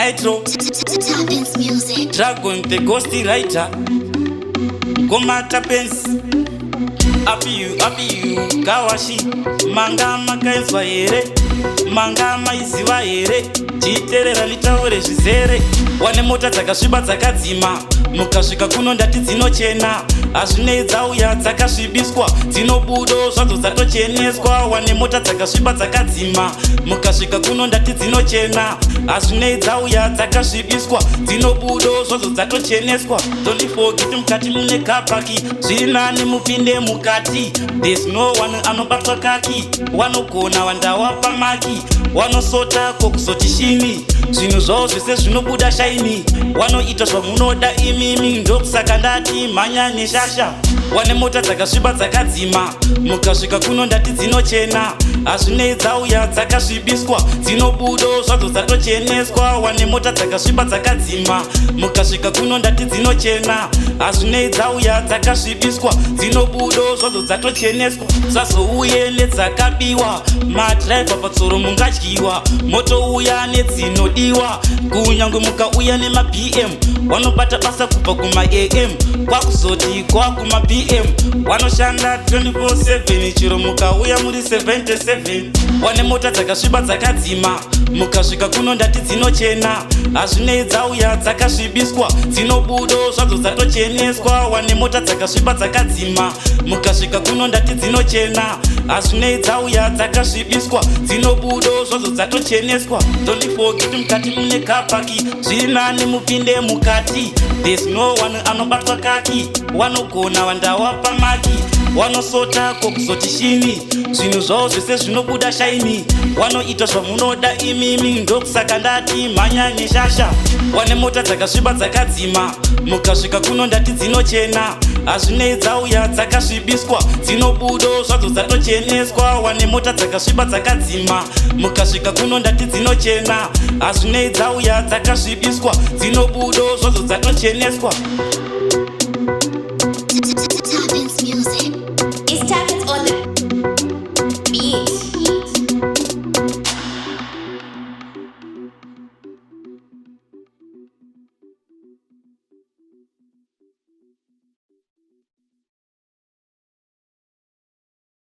Nitro, Tapencey Music, Dragon the Ghostrider, Goma Tapencey, Api you, Kawashi, Manga makaizwa here, Manga maiziva here, Chiterera nitaure zvizere, wane mota dzakasviba dzakadzima, mukasvika kuno ndati dzinochena, hazvinei dzauya dzakasvibiswa, dzinobudo zvadzo dzatocheneswa, wane mota dzakasviba dzakadzima, mukasvika kuno ndati dzinochena, hazvinei dzauya dzakasvibiswa, dzinobudo zvadzo dzatocheneswa. Don't forget mukati mune kapaki, zvirinani mupinde mukati, there's no one anobatwa kaki, wanogona wandawa pamaki, wanosota kokuzoti shini, zvinhu zvavo zvese zvinobuda shaini, wanoita zvamunoda imimi, ndokusaka ndati mhanya neshasha. Wane mota dzakasviba dzakadzima, mukasvika kuno ndati dzinochena, hazvinei dzauya dzakasvibiswa, dzinobudo zvadzo dzatocheneswa. Wane mota dzakasviba dzakadzima, mukasvika kuno ndati dzinochena, hazvinei dzauya dzakasvibiswa, dzinobudo zvadzo dzatocheneswa. Sazouye nedzakabiwa, madhiraivha patsoro mungadyiwa, motouya nedzinodiwa, kunyange mukauya nema-BM, wanobata basa kubva kuma-AM kwakuzoti kwakuma-PM, wanoshanda 24/7, chiro mukauya muri 77. Wane mota dzakasviba dzakadzima, mukasvika kuno ndati dzinochena, hazvinei dzauya dzakasvibiswa, dzinobudo zvadzo dzatocheneswa. Wane mota dzakasviba dzakadzima, mukasvika kuno ndati dzinochena, hazvinei dzauya dzakasvibiswa, dzinobudo zvadzo dzatocheneswa. Don't forget mukati mune kapaki, zvirinani mupinde mukati, there's no one anobatwa kaki, wanogona wandawa pamaki, wanosota kokuzoti shini, zvinhu zvavo zvese zvinobuda shaini, wanoita zvamunoda imimi, ndokusaka ndati mhanya neshasha. Wane mota dzakasviba dzakadzima, mukasvika kuno ndati dzinochena, hazvinei dzauya dzakasvibiswa, dzinobudo zvadzo dzatocheneswa. Wane mota dzakasviba dzakadzima, mukasvika kuno ndati dzinochena, hazvinei dzauya dzakasvibiswa, dzinobudo zvadzo dzatocheneswa.